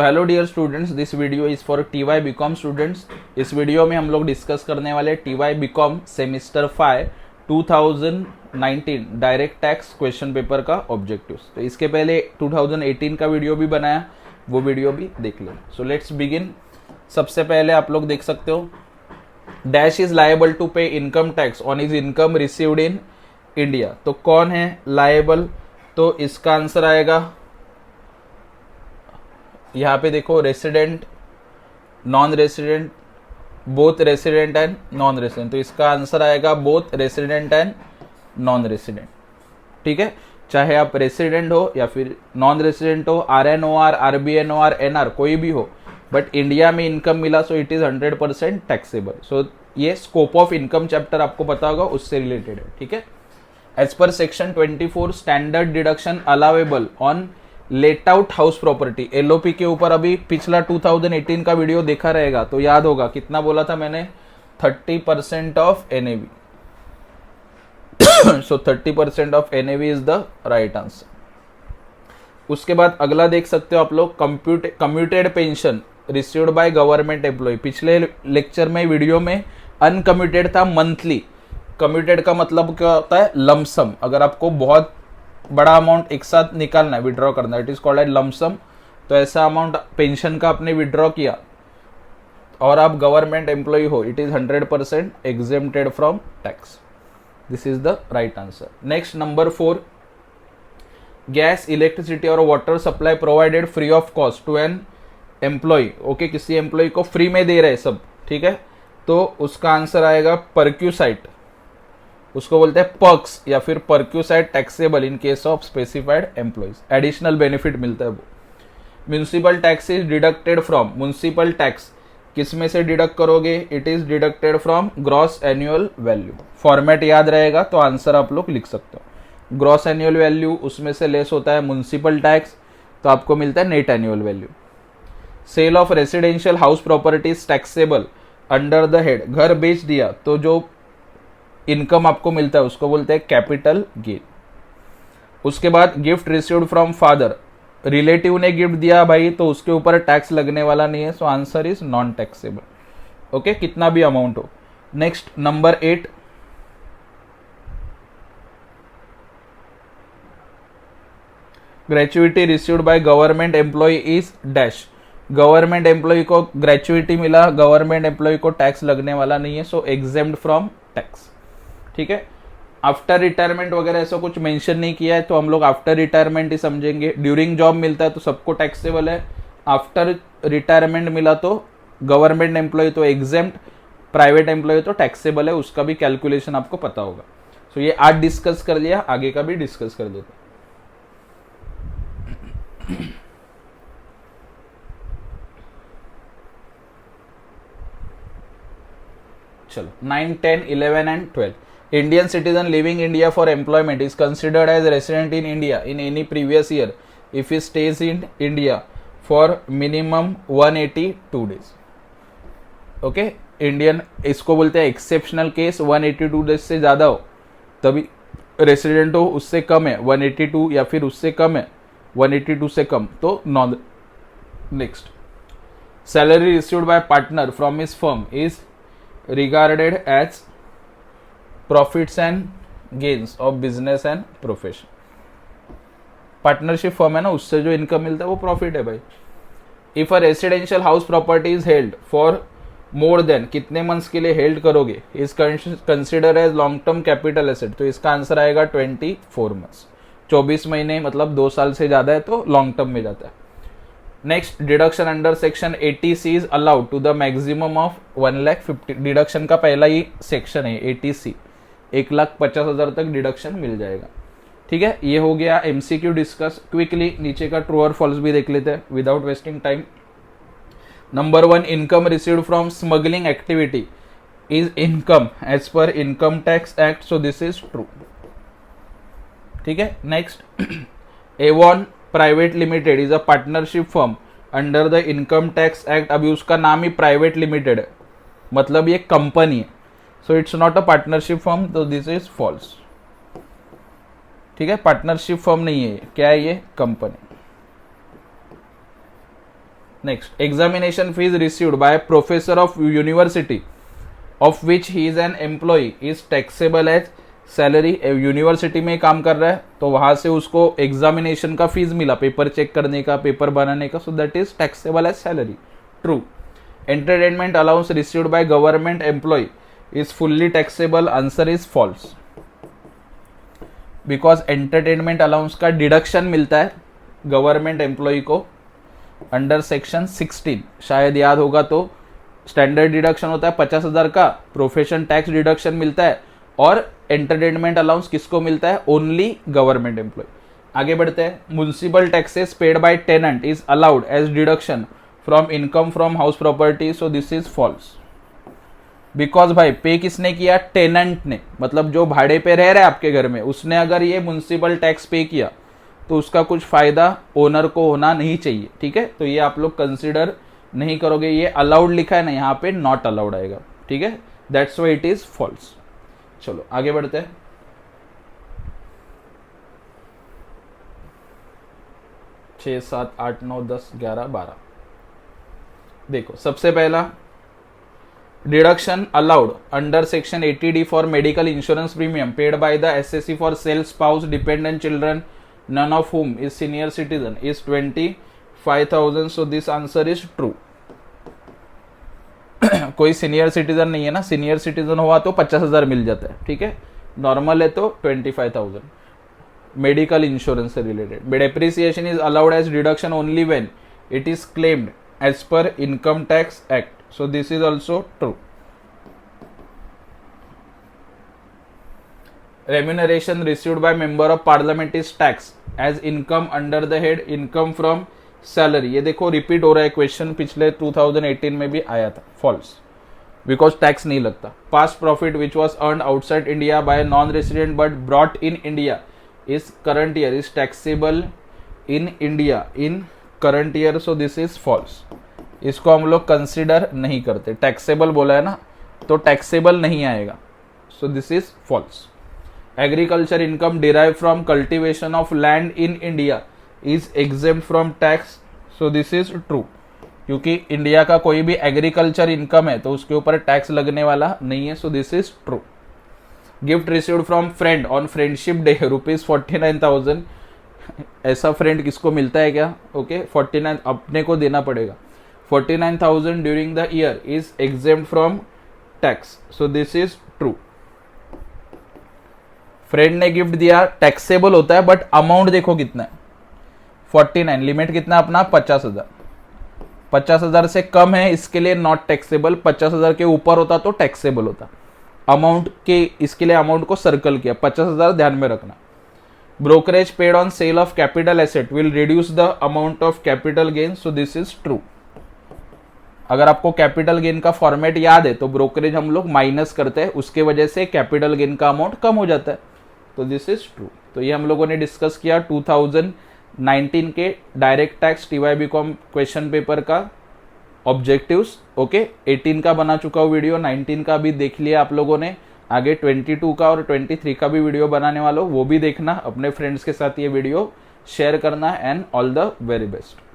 Hello dear students, this video is for TY BCom students. इस video में हम लोग डिस्कस करने वाले TY BCom semester 5 2019 direct tax question paper का ऑब्जेक्टिव्स। तो इसके पहले 2018 का वीडियो भी बनाया, वो वीडियो भी देख लें। So let's begin. सबसे पहले आप लोग देख सकते हो, डैश इज लायबल टू पे income tax on is income received in India. तो कौन है लायबल? तो इसका आंसर आएगा, यहाँ पे देखो, resident, non resident, both resident and non resident. तो इसका आंसर आएगा both resident and non resident. ठीक है, चाहे आप रेसिडेंट हो या फिर नॉन रेसिडेंट हो, RNOR, RBNOR, NR कोई भी हो, बट इंडिया में इनकम मिला सो इट इज 100% टैक्सेबल। सो ये स्कोप ऑफ इनकम चैप्टर आपको पता होगा, उससे रिलेटेड है। ठीक है, as per section 24 standard deduction allowable on let out house property. LOP के ऊपर अभी पिछला 2018 का वीडियो देखा रहेगा तो याद होगा कितना बोला था मैंने, 30% of NAV। So 30% of NAV is the right answer. उसके बाद अगला देख सकते हो आप लोग, commuted pension received by government employ. पिछले लेक्चर में, वीडियो में अनकम्यूटेड था, मंथली। कम्यूटेड का मतलब क्या होता है? लमसम। अगर आपको बहुत बड़ा अमाउंट एक साथ निकालना है, विड्रॉ करना है, it is called as lump sum. तो ऐसा अमाउंट पेंशन का आपने विड्रॉ किया और आप गवर्नमेंट एम्प्लॉय हो, it is 100% exempted from tax. This is the right answer. Next, number 4, gas, electricity और water supply provided free of cost to an employ. Okay, किसी एम्प्लॉय को फ्री में दे रहे सब। ठीक है, तो उसका आंसर आएगा परक्यूसाइट। उसको बोलते हैं पर्क्स या फिर perquisite taxable in case of specified employees. Additional benefit मिलता है वो। Municipal tax is deducted from, municipal tax किस में से डिडक्ट करोगे? It is deducted from gross annual value. Format याद रहेगा तो आंसर आप लोग लिख सकते हो। ग्रॉस एनुअल वैल्यू, उसमें से लेस होता है म्यूनिसिपल टैक्स, तो आपको मिलता है net annual value. Sale of residential house properties taxable under the head, घर बेच दिया तो जो इनकम आपको मिलता है उसको बोलते हैं कैपिटल गेन। उसके बाद gift received from father, relative ने गिफ्ट दिया भाई, तो उसके ऊपर टैक्स लगने वाला नहीं है, so answer is non taxable. Okay, कितना भी अमाउंट हो। Next, number 8, gratuity received by government employ is dash. Government employ को ग्रेचुइटी मिला, गवर्नमेंट एम्प्लॉय को टैक्स लगने वाला नहीं है, सो एग्जेम्प्ट फ्रॉम टैक्स। ठीक है, आफ्टर रिटायरमेंट वगैरह ऐसा कुछ मेंशन नहीं किया है, तो हम लोग आफ्टर रिटायरमेंट ही समझेंगे। ड्यूरिंग जॉब मिलता है तो सबको टैक्सेबल है, आफ्टर रिटायरमेंट मिला तो गवर्नमेंट एम्प्लॉय तो एग्जेम्प्ट, प्राइवेट एम्प्लॉय तो टैक्सेबल है, उसका भी कैलकुलेशन आपको पता होगा। सो ये आज डिस्कस कर लिया, आगे का भी डिस्कस कर देते। चलो, 9, 10, 11 and 12। Indian citizen leaving India for employment is considered as resident in India in any previous year if he stays in India for minimum 182 days. Okay, Indian, इसको बोलते हैं एक्सेप्शनल केस। 182 डेज से ज़्यादा हो तभी रेसिडेंट हो, उससे कम है 182 या फिर उससे कम है 182 से कम तो non. Next, salary received by partner from his firm is regarded as profits and gains of business and profession. Partnership firm है ना, उससे जो इनकम मिलता है वो प्रॉफिट है भाई। If a residential house property is held for more than, कितने मंथ्स के लिए हेल्ड करोगे? Is consider as long term capital asset. तो इसका आंसर आएगा 24 मंथ्स। 24 महीने मतलब 2 साल से ज्यादा है तो लॉन्ग टर्म में जाता है। Next, deduction under section 80C is allowed to the maximum of 1,50,000। Deduction का पहला ही सेक्शन है 80C, 1,50,000 तक डिडक्शन मिल जाएगा। ठीक है, ये हो गया MCQ डिस्कस। क्विकली नीचे का ट्रू और फॉल्स भी देख लेते हैं without wasting time. Number 1, income received from smuggling activity is income as per income tax act, so this is true. ठीक है, next, Avon private limited is a partnership firm under the income tax act. अभी उसका नाम ही private limited है, मतलब ये company है, so it's not a partnership firm, तो दिस इज फॉल्स। ठीक है, पार्टनरशिप फर्म नहीं है, क्या है ये? Company. Next, examination fees received by professor of university of which he is an employ is taxable as salary. University में काम कर रहा है तो वहां से उसको एग्जामिनेशन का फीस मिला, पेपर चेक करने का, पेपर बनाने का, so that is taxable as salary. True. Entertainment allowance received by government employ is fully taxable. Answer is false, because entertainment allowance का डिडक्शन मिलता है गवर्नमेंट एम्प्लॉय को अंडर सेक्शन 16, शायद याद होगा तो स्टैंडर्ड डिडक्शन होता है 50,000 का, प्रोफेशन टैक्स डिडक्शन मिलता है, और एंटरटेनमेंट अलाउंस किसको मिलता है? Only government employ. आगे बढ़ते हैं। Municipal taxes paid by tenant is allowed as deduction from income from house property, so this is false. Because भाई पे किसने किया? टेनेंट ने, मतलब जो भाड़े पे रह रहा है आपके घर में, उसने अगर ये म्युनिसिपल टैक्स पे किया तो उसका कुछ फायदा ओनर को होना नहीं चाहिए, ठीक है? तो ये आप लोग कंसिडर नहीं करोगे, ये अलाउड लिखा है ना, यहाँ पे नॉट अलाउड आएगा, ठीक है? That's why it is false. चलो आगे बढ़ते हैं। छः, सात, आठ, 9, 10, 11, 12। देखो सबसे पहला, deduction allowed under section 80D for medical insurance premium paid by the assessee for self spouse dependent children none of whom is senior citizen is 25,000, so this answer is true। कोई सीनियर सिटीजन नहीं है ना, senior citizen हुआ तो 50,000 मिल जाता है, ठीक है? नॉर्मल है तो 25,000 मेडिकल इंश्योरेंस से related. But depreciation is allowed as deduction only when it is claimed as per income tax act, so this is also true. Remuneration received by member of parliament is taxed as income under the head income from salary। ये देखो repeat हो रहा है question, पिछले 2018 में भी आया था। फॉल्स, बिकॉज टैक्स नहीं लगता। Past profit which was earn outside India by non resident but brought in India is current year is taxable in India in current year, so this is false. इसको हम लोग consider नहीं करते। Taxable बोला है ना, तो टैक्सेबल नहीं आएगा, so this is false. Agriculture income derive from cultivation of land in India is exempt from tax, so this is true. क्योंकि इंडिया का कोई भी एग्रीकल्चर इनकम है तो उसके ऊपर टैक्स लगने वाला नहीं है, सो this is true. Gift received from friend on friendship day ₹49,000। ऐसा फ्रेंड किसको मिलता है क्या? ओके, 49 अपने को देना पड़ेगा। 49,000 during the year is exempt from tax, so this is true. Friend ने गिफ्ट दिया, टैक्सेबल होता है, बट अमाउंट देखो कितना है, 49। लिमिट कितना अपना? 50,000। 50,000 से कम है इसके लिए नॉट टैक्सेबल, 50,000 के ऊपर होता तो टैक्सेबल होता। अमाउंट के इसके लिए अमाउंट को सर्कल किया, 50,000 ध्यान में रखना। Brokerage paid on sale of capital asset will reduce the amount of capital gain, so this is true. अगर आपको कैपिटल गेन का फॉर्मेट याद है तो ब्रोकरेज हम लोग माइनस करते हैं, उसके वजह से कैपिटल गेन का अमाउंट कम हो जाता है, तो दिस इज ट्रू। तो ये हम लोगों ने डिस्कस किया 2019 के direct tax TYBCom question paper का ऑब्जेक्टिव्स। ओके, 18 का बना चुका हूँ वीडियो, 19 का भी देख लिया आप लोगों ने, आगे 22 का और 23 का भी वीडियो बनाने वाला हूँ, वो भी देखना, अपने फ्रेंड्स के साथ ये वीडियो शेयर करना, and all the very best.